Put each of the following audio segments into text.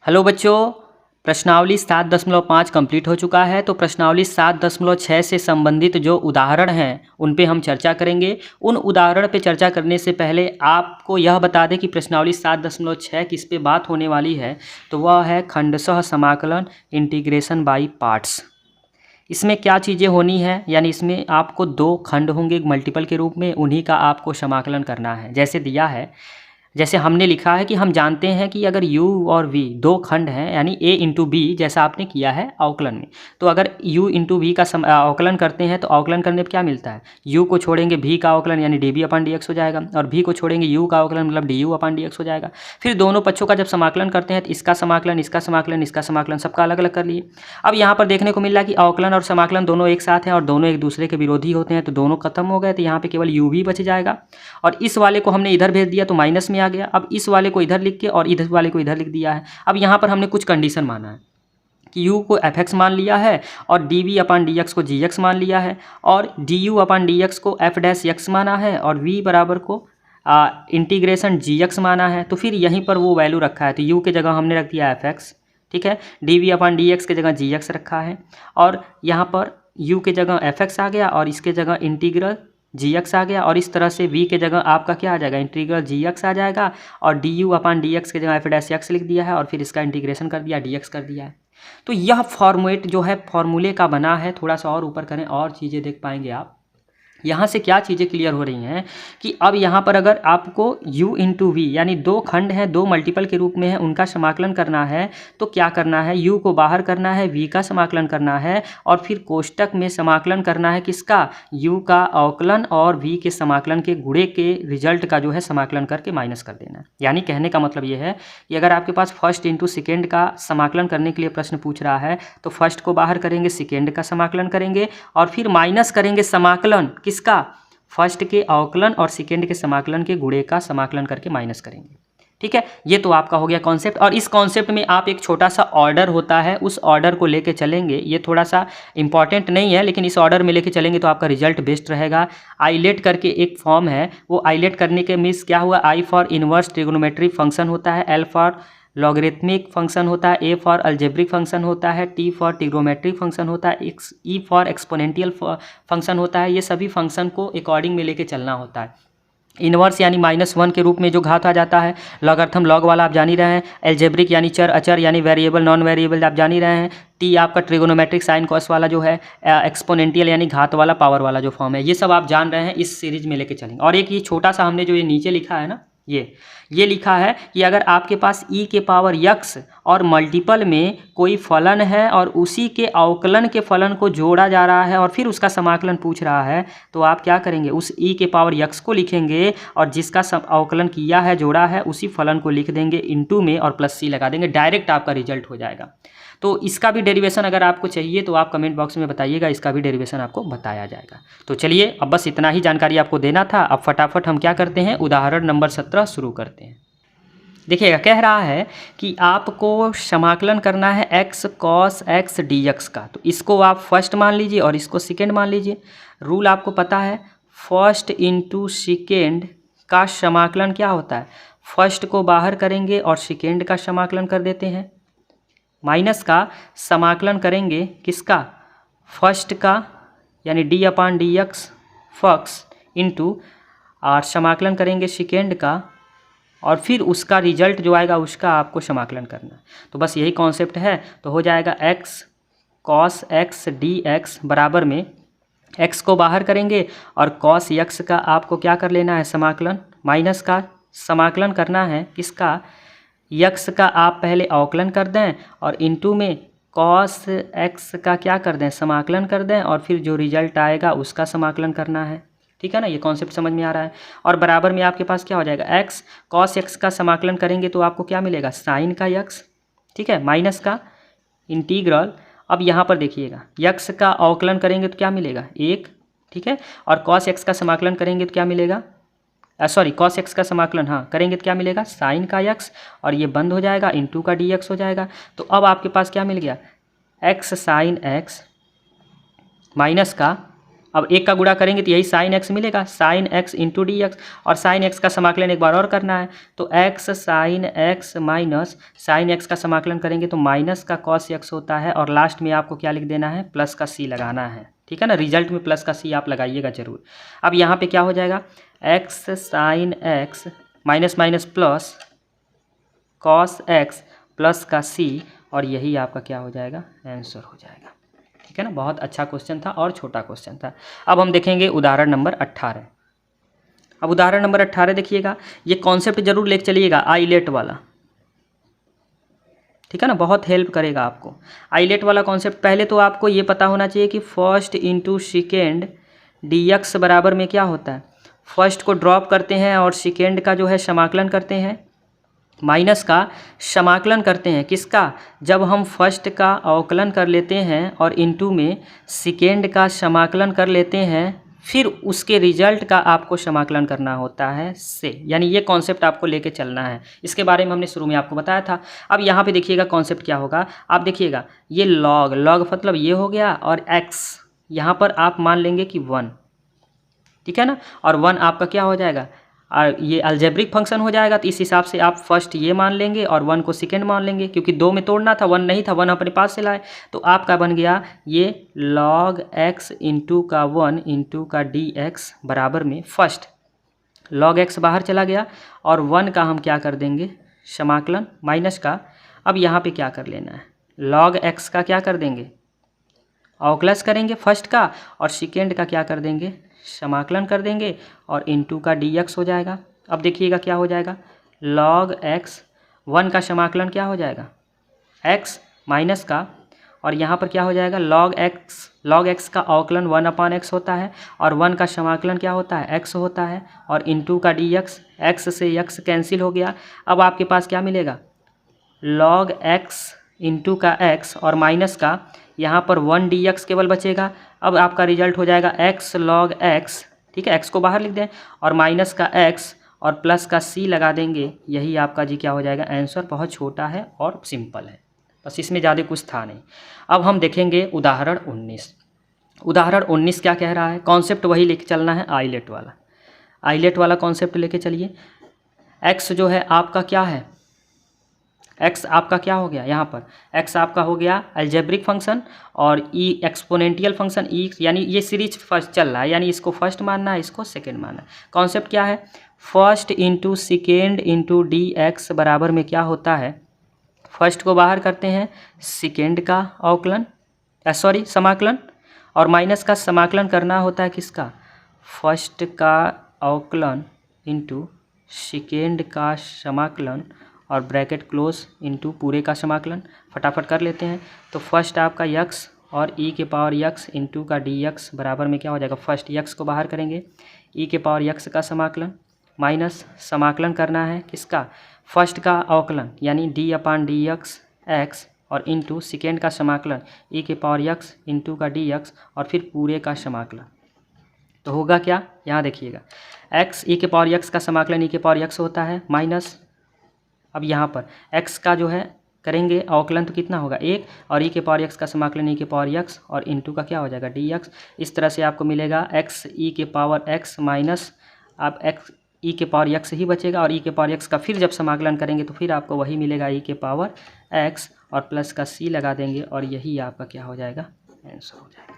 Hello बच्चों, प्रश्नावली 7.5 complete हो चुका है। तो प्रश्नावली 7.6 से संबंधित जो उदाहरण हैं उन पे हम चर्चा करेंगे। उन उदाहरण पे चर्चा करने से पहले आपको यह बता दें कि प्रश्नावली 7.6 किस पे बात होने वाली है। तो वह है खंडशः समाकलन, इंटीग्रेशन बाई पार्ट्स। इसमें क्या चीज़ें होनी है, यानी इसमें आपको दो खंड होंगे मल्टीपल के रूप में, उन्हीं का आपको समाकलन करना है। जैसे दिया है, जैसे हमने लिखा है कि हम जानते हैं कि अगर u और v दो खंड हैं, यानी a इंटू बी, जैसा आपने किया है अवकलन में। तो अगर u इंटू वी का अवकलन करते हैं तो अवकलन करने पर क्या मिलता है, u को छोड़ेंगे v का अवकलन यानी डी बी अपन डी एक्स हो जाएगा, और v को छोड़ेंगे u का अवकलन मतलब D u upon d x हो जाएगा। फिर दोनों पक्षों का जब समाकलन करते हैं तो इसका समाकलन, इसका समाकलन, इसका समाकलन, सबका अलग अलग कर लिए। अब यहाँ पर देखने को मिल रहा है कि अवकलन और समाकलन दोनों एक साथ हैं और दोनों एक दूसरे के विरोधी होते हैं, तो दोनों खत्म हो गए। तो यहाँ पे केवल u v बच जाएगा, और इस वाले को हमने इधर भेज दिया तो माइनस में आ गया। अब इस वाले को इधर लिख के और इधर वाले को इधर लिख दिया है। अब यहाँ पर हमने कुछ कंडीशन माना है कि u को एफ एक्स मान लिया है, और d v upon d x को जी एक्स मान लिया है, और d u upon d x को एफ डैश एक्स माना है, और v बराबर को इंटीग्रेशन जी एक्स माना है। तो फिर यहीं पर वो वैल्यू रखा है, तो u के जगह हमने रख दिया एफ एक्स, ठीक है। D v upon d x के जगह जी एक्स रखा है, और यहाँ पर u के जगह एफ एक्स आ गया और इसके जगह इंटीग्रल जी एक्स आ गया, और इस तरह से v के जगह आपका क्या आ जाएगा, इंटीग्रल जी एक्स आ जाएगा, और d u upon d x के जगह एफ डैश एक्स लिख दिया है, और फिर इसका इंटीग्रेशन कर दिया, डी एक्स कर दिया है। तो यह फॉर्मेट जो है फॉर्मूले का बना है। थोड़ा सा और ऊपर करें और चीज़ें देख पाएंगे आप। यहाँ से क्या चीज़ें क्लियर हो रही हैं कि अब यहाँ पर अगर आपको u इंटू वी, यानी दो खंड हैं, दो मल्टीपल के रूप में है, उनका समाकलन करना है, तो क्या करना है, u को बाहर करना है, v का समाकलन करना है, और फिर कोष्टक में समाकलन करना है किसका, u का अवकलन और v के समाकलन के गुणे के रिजल्ट का जो है समाकलन करके माइनस कर देना है। यानी कहने का मतलब ये है कि अगर आपके पास फर्स्ट इंटू सेकेंड का समाकलन करने के लिए प्रश्न पूछ रहा है तो फर्स्ट को बाहर करेंगे, सेकेंड का समाकलन करेंगे, और फिर माइनस करेंगे समाकलन किसका, फर्स्ट के अवकलन और सेकेंड के समाकलन के गुणे का समाकलन करके माइनस करेंगे। ठीक है, ये तो आपका हो गया कॉन्सेप्ट। और इस कॉन्सेप्ट में आप एक छोटा सा ऑर्डर होता है, उस ऑर्डर को लेके चलेंगे। ये थोड़ा सा इंपॉर्टेंट नहीं है, लेकिन इस ऑर्डर में लेके चलेंगे तो आपका रिजल्ट बेस्ट रहेगा। आइलेट करके एक फॉर्म है, वो आइलेट करने के मीन्स क्या हुआ, I for inverse trigonometry function होता है, एल फॉर लॉगरिथमिक फंक्शन होता है, ए फॉर अलजेब्रिक फंक्शन होता है, टी फॉर ट्रिग्नोमेट्रिक फंक्शन होता है, ई फॉर एक्सपोनेंशियल फंक्शन होता है। ये सभी फंक्शन को अकॉर्डिंग में लेके चलना होता है। इनवर्स यानी -1 के रूप में जो घात आ जाता है, लॉगरिथम लॉग वाला आप जान ही रहे हैं, एल्जेब्रिक यानी चर अचर यानी वेरिएबल नॉन वेरिएबल आप जान ही रहे हैं, टी आपका ट्रिगोनोमेट्रिक साइन कॉस वाला जो है, एक्सपोनेंशियल यानी घात वाला पावर वाला जो फॉर्म है, ये सब आप जान रहे हैं, इस सीरीज में लेके चलेंगे। और एक ये छोटा सा हमने जो ये नीचे लिखा है ना, ये लिखा है कि अगर आपके पास e के पावर x और मल्टीपल में कोई फलन है और उसी के अवकलन के फलन को जोड़ा जा रहा है और फिर उसका समाकलन पूछ रहा है, तो आप क्या करेंगे, उस e के पावर x को लिखेंगे और जिसका अवकलन किया है, जोड़ा है, उसी फलन को लिख देंगे इनटू में और प्लस c लगा देंगे, डायरेक्ट आपका रिजल्ट हो जाएगा। तो इसका भी डेरिवेशन अगर आपको चाहिए तो आप कमेंट बॉक्स में बताइएगा, इसका भी डेरिवेशन आपको बताया जाएगा। तो चलिए, अब बस इतना ही जानकारी आपको देना था। अब फटाफट हम क्या करते हैं, उदाहरण नंबर 17 शुरू करते हैं। देखिएगा, कह रहा है कि आपको समाकलन करना है x cos x dx का। तो इसको आप फर्स्ट मान लीजिए और इसको सेकेंड मान लीजिए। रूल आपको पता है, फर्स्ट इंटू सेकेंड का समाकलन क्या होता है, फर्स्ट को बाहर करेंगे और सेकेंड का समाकलन कर देते हैं, माइनस का समाकलन करेंगे किसका, फर्स्ट का यानी डी अपान डी एक्स फक्स इंटू और समाकलन करेंगे सेकेंड का, और फिर उसका रिजल्ट जो आएगा उसका आपको समाकलन करना है। तो बस यही कॉन्सेप्ट है। तो हो जाएगा x cos x dx बराबर में x को बाहर करेंगे और cos x का आपको क्या कर लेना है, समाकलन, माइनस का समाकलन करना है किसका, x का आप पहले अवकलन कर दें और इनटू में cos x का क्या कर दें, समाकलन कर दें, और फिर जो रिजल्ट आएगा उसका समाकलन करना है। ठीक है ना, ये कॉन्सेप्ट समझ में आ रहा है। और बराबर में आपके पास क्या हो जाएगा, x cos x का समाकलन करेंगे तो आपको क्या मिलेगा, साइन का x, ठीक है, माइनस का इंटीग्रल। अब यहाँ पर देखिएगा, x का अवकलन करेंगे तो क्या मिलेगा, 1, ठीक है, और cos x का समाकलन करेंगे तो क्या मिलेगा, cos x का समाकलन करेंगे तो क्या मिलेगा, साइन का x, और ये बंद हो जाएगा, इंटू का dx हो जाएगा। तो अब आपके पास क्या मिल गया, x साइन x माइनस का, अब एक का गुणा करेंगे तो यही साइन एक्स मिलेगा, sine x into D x, और साइन एक्स का समाकलन एक बार और करना है तो x sine x minus sine x का समाकलन करेंगे तो माइनस का कॉस एक्स होता है, और लास्ट में आपको क्या लिख देना है, प्लस का सी लगाना है, ठीक है ना। रिजल्ट में प्लस का सी आप लगाइएगा जरूर। अब यहाँ पे क्या हो जाएगा, x sine x minus minus plus cos x plus का सी, और यही आपका क्या हो जाएगा, आंसर हो जाएगा, ठीक है ना। बहुत अच्छा क्वेश्चन था और छोटा क्वेश्चन था। अब हम देखेंगे उदाहरण नंबर 18। अब उदाहरण नंबर 18 देखिएगा, ये कॉन्सेप्ट जरूर लेके चलिएगा, आइलेट वाला, ठीक है ना, बहुत हेल्प करेगा आपको। आइलेट वाला कॉन्सेप्ट पहले तो आपको ये पता होना चाहिए कि first into second D x बराबर में क्या होता है, फर्स्ट को ड्रॉप करते हैं और सेकेंड का जो है समाकलन करते हैं, माइनस का समाकलन करते हैं किसका, जब हम फर्स्ट का अवकलन कर लेते हैं और इनटू में सेकेंड का समाकलन कर लेते हैं, फिर उसके रिजल्ट का आपको समाकलन करना होता है से, यानी ये कॉन्सेप्ट आपको लेके चलना है। इसके बारे में हमने शुरू में आपको बताया था। अब यहाँ पे देखिएगा कॉन्सेप्ट क्या होगा, आप देखिएगा ये लॉग, लॉग मतलब ये हो गया, और एक्स यहाँ पर आप मान लेंगे कि 1, ठीक है ना, और 1 आपका क्या हो जाएगा, और ये अलजेब्रिक फंक्शन हो जाएगा, तो इस हिसाब से आप फर्स्ट ये मान लेंगे और 1 को सेकेंड मान लेंगे, क्योंकि 2 में तोड़ना था, 1 नहीं था, 1 अपने पास से लाए, तो आपका बन गया ये log x इंटू का 1 इंटू का डी एक्स बराबर में फर्स्ट log x बाहर चला गया और 1 का हम क्या कर देंगे, समाकलन माइनस का। अब यहाँ पे क्या कर लेना है, log x का क्या कर देंगे, अवकलज करेंगे फर्स्ट का, और सेकेंड का क्या कर देंगे, समाकलन कर देंगे, और इनटू का डी एक्स हो जाएगा। अब देखिएगा क्या हो जाएगा, log x 1 का समाकलन क्या हो जाएगा, x माइनस का, और यहाँ पर क्या हो जाएगा, log x का अवकलन 1/x होता है, और 1 का समाकलन क्या होता है, x होता है, और इनटू का डी एक्स, x से x कैंसिल हो गया। अब आपके पास क्या मिलेगा, log x इंटू का x और माइनस का, यहाँ पर 1 dx केवल बचेगा। अब आपका रिजल्ट हो जाएगा x log x, ठीक है, x को बाहर लिख दें, और माइनस का x और प्लस का c लगा देंगे, यही आपका जी क्या हो जाएगा, आंसर। बहुत छोटा है और सिंपल है, बस इसमें ज़्यादा कुछ था नहीं। अब हम देखेंगे उदाहरण 19। उदाहरण 19 क्या कह रहा है, कॉन्सेप्ट वही लेके चलना है, आइलेट वाला, आइलेट वाला कॉन्सेप्ट लेके चलिए। x जो है आपका क्या है, x आपका क्या हो गया, यहाँ पर x आपका हो गया अलजेब्रिक फंक्शन, और e एक्सपोनेंटियल फंक्शन e, यानी ये सीरीज फर्स्ट चल रहा है, यानी इसको फर्स्ट मानना है, इसको सेकेंड मानना है। कॉन्सेप्ट क्या है, first into second into D x बराबर में क्या होता है, फर्स्ट को बाहर करते हैं, सेकेंड का अवकलन समाकलन, और माइनस का समाकलन करना होता है किसका, फर्स्ट का अवकलन इंटू सेकेंड का समाकलन, और ब्रैकेट क्लोज इंटू पूरे का समाकलन। फटाफट कर लेते हैं, तो फर्स्ट आपका यक्स और e के पावर यक्स इंटू का डी एक्स बराबर में क्या हो जाएगा, फर्स्ट यक्स को बाहर करेंगे, e के पावर यक्स का समाकलन, माइनस समाकलन करना है किसका, फर्स्ट का अवकलन यानी d/dx x, और इंटू सेकेंड का समाकलन e के पावर यक्स इंटू का डी एक्स, और फिर पूरे का समाकलन। तो होगा क्या, यहाँ देखिएगा x e के पावर यक्स का समाकलन e के पावर यक्स होता है, माइनस, अब यहाँ पर x का जो है करेंगे अवकलन तो कितना होगा 1, और e के पावर x का समाकलन e के पावर x, और इंटू का क्या हो जाएगा dx। इस तरह से आपको मिलेगा x e के पावर x माइनस, आप x e के पावर x ही बचेगा, और e के पावर x का फिर जब समाकलन करेंगे तो फिर आपको वही मिलेगा e के पावर x, और प्लस का c लगा देंगे, और यही आपका क्या हो जाएगा, आंसर हो जाएगा,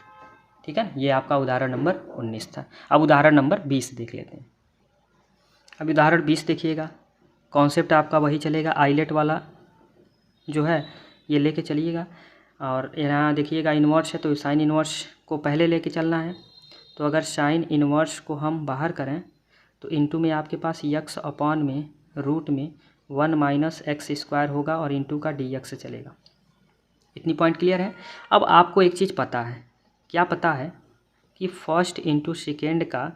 ठीक है। ये आपका उदाहरण नंबर 19 था। अब उदाहरण नंबर 20 देख लेते हैं। अब उदाहरण 20 देखिएगा, कॉन्सेप्ट आपका वही चलेगा, आइलेट वाला जो है ये लेके चलिएगा, और यहाँ देखिएगा इन्वर्स है तो साइन इन्वर्स को पहले लेके चलना है। तो अगर साइन इन्वर्स को हम बाहर करें तो इनटू में आपके पास यक्स अपॉन में रूट में 1 माइनस एक्स स्क्वायर होगा, और इंटू का डी एक्स चलेगा। इतनी पॉइंट क्लियर है। अब आपको एक चीज़ पता है, क्या पता है कि फर्स्ट इंटू सेकेंड का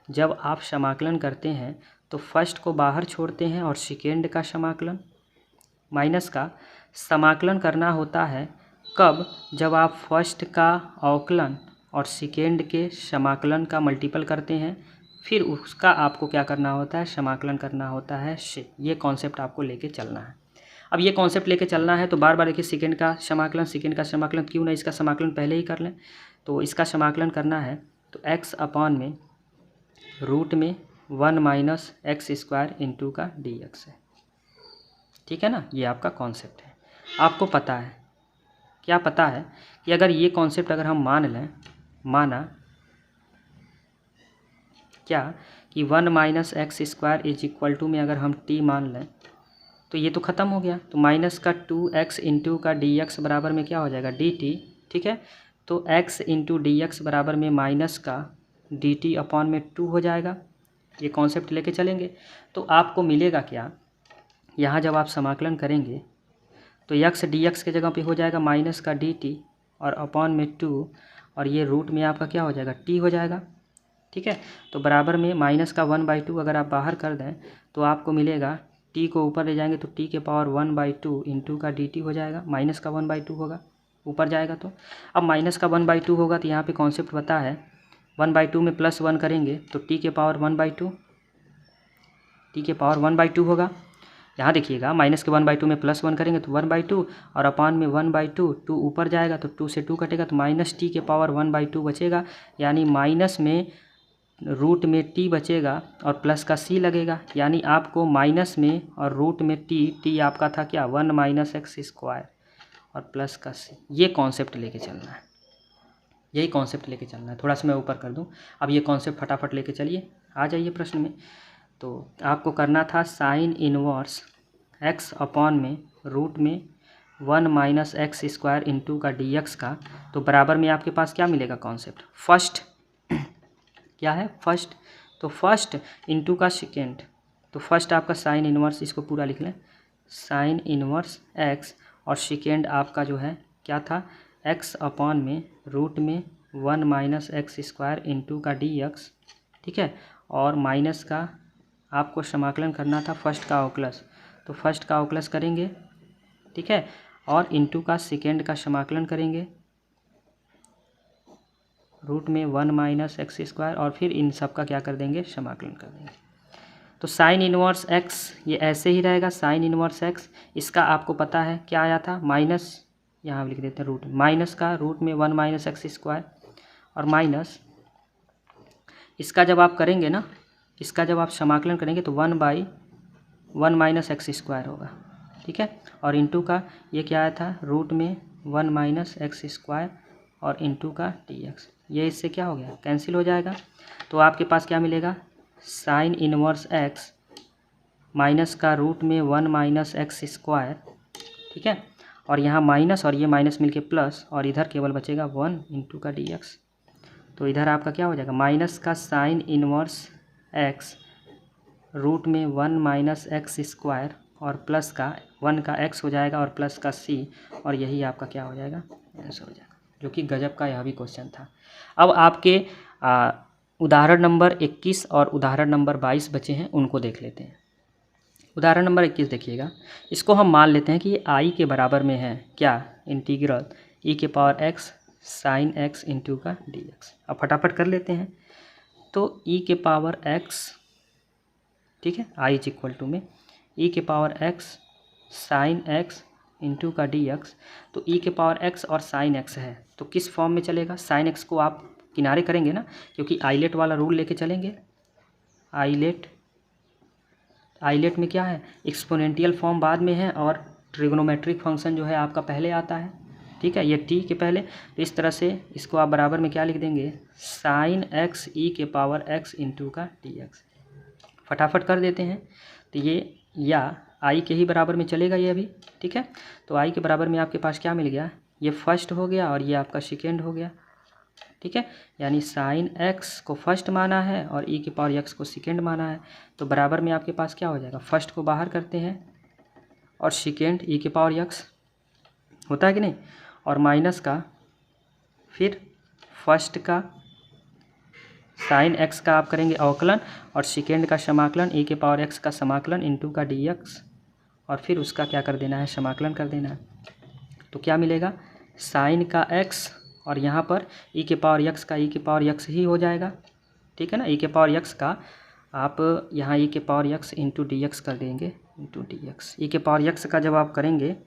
जब आप समाकलन करते हैं तो फर्स्ट को बाहर छोड़ते हैं, और सेकेंड का समाकलन माइनस का समाकलन करना होता है कब, जब आप फर्स्ट का अवकलन और सेकेंड के समाकलन का मल्टीपल करते हैं, फिर उसका आपको क्या करना होता है, समाकलन करना होता है से। ये कॉन्सेप्ट आपको लेके चलना है। अब ये कॉन्सेप्ट लेके चलना है तो बार बार देखिए सेकेंड का समाकलन क्यों ना इसका समाकलन पहले ही कर लें। तो इसका समाकलन करना है तो x अपॉन में रूट में 1 माइनस एक्स स्क्वायर इंटू का dx है। ठीक है ना, ये आपका कॉन्सेप्ट है। आपको पता है, क्या पता है कि अगर ये कॉन्सेप्ट अगर हम मान लें, माना क्या कि 1 minus x square is equal to में अगर हम t मान लें तो ये तो ख़त्म हो गया। तो माइनस का 2x इंटू का dx बराबर में क्या हो जाएगा dt। ठीक है, तो x इंटू dx बराबर में माइनस का dt अपॉन में 2 हो जाएगा। ये कॉन्सेप्ट लेके चलेंगे तो आपको मिलेगा क्या, यहाँ जब आप समाकलन करेंगे तो x dx के जगह पे हो जाएगा माइनस का dt और अपॉन में 2 और ये रूट में आपका क्या हो जाएगा t हो जाएगा। ठीक है, तो बराबर में माइनस का 1/2 अगर आप बाहर कर दें तो आपको मिलेगा t को ऊपर ले जाएंगे तो t के पावर 1/2 इंटू का dt हो जाएगा। माइनस का 1/2 होगा, ऊपर जाएगा तो अब माइनस का 1/2 होगा तो यहाँ पे कॉन्सेप्ट पता है 1/2 में प्लस 1 करेंगे तो t के पावर 1/2, t के पावर 1/2 होगा। यहाँ देखिएगा माइनस के 1/2 में प्लस 1 करेंगे तो 1/2 और अपान में 1/2, 2 ऊपर जाएगा तो 2 से 2 कटेगा तो माइनस टी के पावर 1/2 बचेगा। यानी माइनस में रूट में टी बचेगा और प्लस का सी लगेगा। यानी आपको माइनस में और रूट में टी आपका था क्या 1 माइनस एक्स स्क्वायर और प्लस का सी। ये कॉन्सेप्ट लेके चलना है, यही कॉन्सेप्ट लेके चलना है। थोड़ा सा मैं ऊपर कर दूं, अब ये कॉन्सेप्ट फटाफट लेके चलिए, आ जाइए प्रश्न में। तो आपको करना था साइन इनवर्स x अपॉन में रूट में 1 माइनस एक्स स्क्वायर इंटू का dx का, तो बराबर में आपके पास क्या मिलेगा कॉन्सेप्ट फर्स्ट क्या है फर्स्ट, तो फर्स्ट इंटू का सेकेंड, तो फर्स्ट आपका साइन इनवर्स, इसको पूरा लिख लें साइन इनवर्स x और सेकेंड आपका जो है क्या था x अपॉन में रूट में 1 माइनस एक्स स्क्वायर इंटू का dx। ठीक है, और माइनस का आपको समाकलन करना था फर्स्ट का अवकलज, तो फर्स्ट का अवकलज करेंगे। ठीक है, और इंटू का सेकेंड का समाकलन करेंगे रूट में 1 माइनस एक्स स्क्वायर और फिर इन सब का क्या कर देंगे समाकलन कर देंगे। तो साइन इनवर्स x ये ऐसे ही रहेगा साइन इनवर्स x, इसका आपको पता है क्या आया था माइनस, यहाँ लिख देते हैं रूट, माइनस का रूट में 1 माइनस एक्स स्क्वायर और माइनस इसका जब आप करेंगे ना, इसका जब आप समाकलन करेंगे तो 1/1 माइनस एक्स स्क्वायर होगा। ठीक है, और इंटू का ये क्या आया था रूट में 1 माइनस एक्स स्क्वायर और इंटू का dx, ये इससे क्या हो गया कैंसिल हो जाएगा। तो आपके पास क्या मिलेगा साइन इनवर्स x माइनस का रूट में 1 माइनस एक्स स्क्वायर। ठीक है, और यहाँ माइनस और ये माइनस मिलके प्लस और इधर केवल बचेगा 1 इंटू का dx। तो इधर आपका क्या हो जाएगा माइनस का साइन इनवर्स x रूट में 1 माइनस एक्स स्क्वायर और प्लस का 1 का x हो जाएगा और प्लस का c, और यही आपका क्या हो जाएगा आंसर हो जाएगा, जो कि गजब का यह भी क्वेश्चन था। अब आपके उदाहरण नंबर 21 और उदाहरण नंबर 22 बचे हैं, उनको देख लेते हैं। उदाहरण नंबर 21 देखिएगा, इसको हम मान लेते हैं कि ये i के बराबर में है क्या इंटीग्रल e के power x sine x into का dx। अब फटाफट कर लेते हैं, तो e के पावर x, ठीक है i इज इक्वल टू में e के power x sine x into का dx। तो e के पावर x और साइन x है तो किस फॉर्म में चलेगा, साइन x को आप किनारे करेंगे ना, क्योंकि आइलेट वाला रूल लेके चलेंगे। आइलेट में क्या है एक्सपोनेंशियल फॉर्म बाद में है और ट्रिग्नोमेट्रिक फंक्शन जो है आपका पहले आता है। ठीक है, ये t के पहले, तो इस तरह से इसको आप बराबर में क्या लिख देंगे साइन x e के पावर x इंटू का dx। फटाफट कर देते हैं, तो ये या i के ही बराबर में चलेगा ये अभी। ठीक है, तो i के बराबर में आपके पास क्या मिल गया, ये फर्स्ट हो गया और ये आपका सेकेंड हो गया। ठीक है, यानी साइन x को फर्स्ट माना है और e के पावर x को सेकेंड माना है, तो बराबर में आपके पास क्या हो जाएगा फर्स्ट को बाहर करते हैं और सेकेंड e के पावर x होता है कि नहीं, और माइनस का फिर फर्स्ट का साइन x का आप करेंगे अवकलन और सेकेंड का समाकलन e के पावर x का समाकलन इंटू का dx, और फिर उसका क्या कर देना है समाकलन कर देना है। तो क्या मिलेगा साइन का x और यहाँ पर e के पावर x का e के पावर x ही हो जाएगा। ठीक है ना, e के पावर x का आप यहाँ e के पावर x इंटू dx कर देंगे इंटू dx। e के पावर x का जब आप करेंगे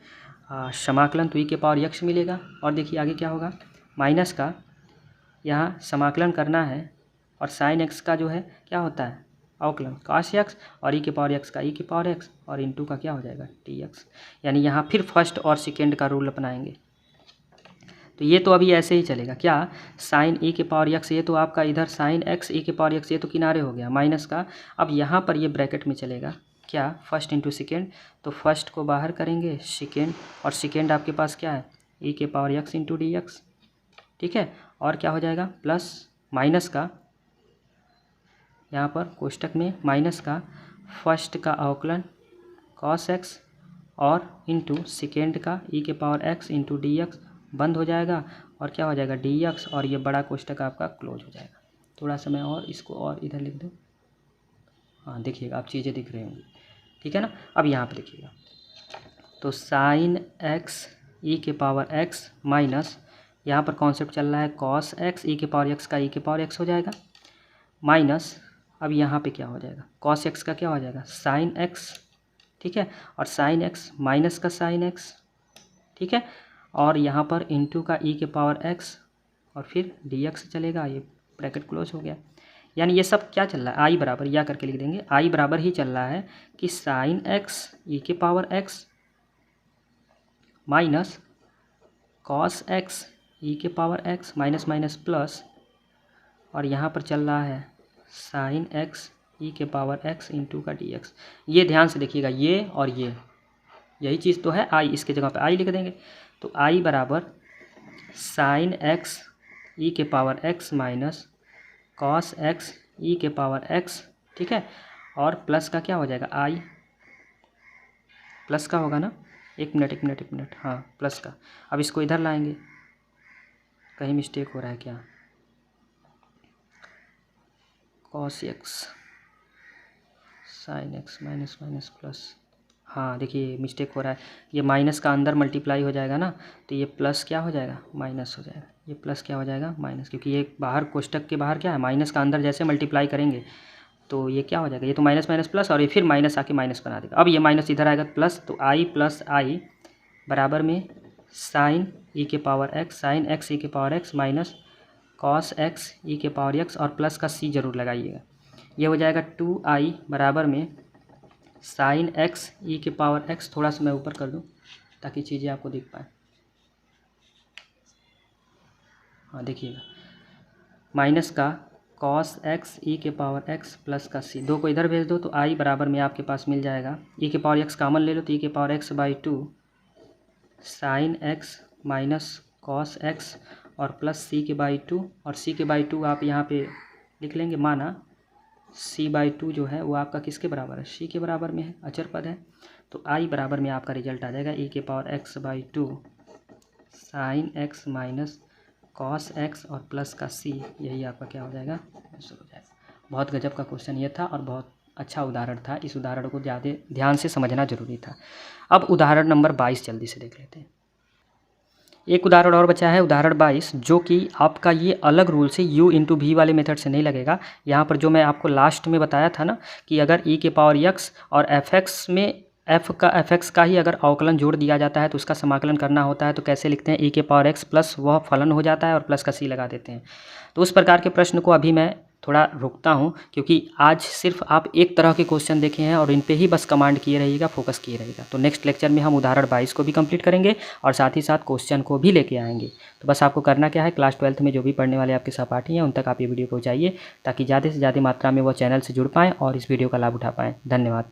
समाकलन तो e के पावर x मिलेगा, और देखिए आगे क्या होगा माइनस का यहाँ समाकलन करना है और साइन एक्स का जो है क्या होता है अवकलन cos x और e के पावर x का e के पावर x और इंटू का क्या हो जाएगा dx। यानी यहाँ फिर फर्स्ट और सेकेंड का रूल अपनाएंगे। तो ये तो अभी ऐसे ही चलेगा क्या, साइन e के पावर x, ये तो आपका इधर साइन x e के पावर x, ये तो किनारे हो गया माइनस का। अब यहाँ पर ये ब्रैकेट में चलेगा क्या, फर्स्ट इंटू सेकेंड, तो फर्स्ट को बाहर करेंगे सेकेंड, और सेकेंड आपके पास क्या है e के power x into D x, ठीक है। और क्या हो जाएगा प्लस माइनस का, यहाँ पर कोष्टक में माइनस का फर्स्ट का अवकलन cos x और इंटू सेकेंड का e के power x into D x बंद हो जाएगा, और क्या हो जाएगा dx, और ये बड़ा कोष्टक आपका क्लोज हो जाएगा। थोड़ा सा मैं और इसको और इधर लिख दूँ, हाँ देखिएगा आप चीज़ें दिख रही होंगी, ठीक है ना। अब यहाँ पे देखिएगा, तो साइन x e के पावर x माइनस, यहाँ पर कॉन्सेप्ट चल रहा है cos x e के पावर x का e के पावर x हो जाएगा, माइनस अब यहाँ पे क्या हो जाएगा cos x का क्या हो जाएगा साइन x, ठीक है, और साइन x माइनस का साइन x, ठीक है, और यहाँ पर इंटू का e के पावर x और फिर dx चलेगा, ये ब्रैकेट क्लोज हो गया। यानी ये सब क्या चल रहा है, i बराबर या करके लिख देंगे, i बराबर ही चल रहा है कि साइन x e के power x minus cos x e के power x minus minus plus, और यहाँ पर चल रहा है साइन x e के पावर x इंटू का dx। ये ध्यान से देखिएगा, ये और ये यही चीज़ तो है, i इसके जगह पे i लिख देंगे, तो i बराबर साइन x e के power x minus cos x e के पावर x, ठीक है, और प्लस का क्या हो जाएगा i, प्लस का होगा ना, एक मिनट, हाँ प्लस का। अब इसको इधर लाएंगे, कहीं मिस्टेक हो रहा है क्या, cos x sine x minus minus plus, हाँ देखिए मिस्टेक हो रहा है, ये माइनस का अंदर मल्टीप्लाई हो जाएगा ना, तो ये प्लस क्या हो जाएगा माइनस हो जाएगा, ये प्लस क्या हो जाएगा माइनस, क्योंकि ये बाहर कोष्टक के बाहर क्या है माइनस का अंदर जैसे मल्टीप्लाई करेंगे तो ये क्या हो जाएगा, ये तो माइनस माइनस प्लस, और ये फिर माइनस आके माइनस बना देगा। अब ये माइनस इधर आएगा प्लस, तो i प्लस आई बराबर में साइन e के power x, sine x e के power x minus cos x e के पावर x, और प्लस का c जरूर लगाइएगा। ये हो जाएगा 2i बराबर में साइन x e के पावर x, थोड़ा सा मैं ऊपर कर दूं ताकि चीज़ें आपको दिख पाए, हाँ देखिएगा, माइनस का cos x e के पावर x प्लस का c, दो को इधर भेज दो तो i बराबर में आपके पास मिल जाएगा, e के पावर x कॉमन ले लो तो e के power x by 2 sine x minus cos x और प्लस c के बाई 2, और c के बाई 2 आप यहाँ पे लिख लेंगे, माना c बाई 2 जो है वो आपका किसके बराबर है, c के बराबर में है, अचर पद है, तो i बराबर में आपका रिजल्ट आ जाएगा e के power x by 2 sine x minus cos x और प्लस का c, यही आपका क्या हो जाएगा आंसर हो जाएगा। बहुत गजब का क्वेश्चन ये था और बहुत अच्छा उदाहरण था, इस उदाहरण को ज़्यादा ध्यान से समझना जरूरी था। अब उदाहरण नंबर 22 जल्दी से देख लेते हैं। एक उदाहरण और बचा है, उदाहरण 22, जो कि आपका ये अलग रूल से u इंटू वी वाले मेथड से नहीं लगेगा। यहाँ पर जो मैं आपको लास्ट में बताया था ना कि अगर e के पावर x और fx में fx का ही अगर अवकलन जोड़ दिया जाता है तो उसका समाकलन करना होता है, तो कैसे लिखते हैं, e के पावर x प्लस वह फलन हो जाता है और प्लस का c लगा देते हैं। तो उस प्रकार के प्रश्न को अभी मैं थोड़ा रुकता हूं, क्योंकि आज सिर्फ आप एक तरह के क्वेश्चन देखे हैं और इन पे ही बस कमांड किए रहिएगा, फोकस किए रहिएगा। तो नेक्स्ट लेक्चर में हम उदाहरण 22 को भी कंप्लीट करेंगे और साथ ही साथ क्वेश्चन को भी लेके आएंगे। तो बस आपको करना क्या है, क्लास 12th में जो भी पढ़ने वाले आपके सहपाठी हैं उन तक आप ये वीडियो पहुँचाइए, ताकि ज़्यादा से ज़्यादा मात्रा में वो चैनल से जुड़ पाएँ और इस वीडियो का लाभ उठा पाएँ। धन्यवाद।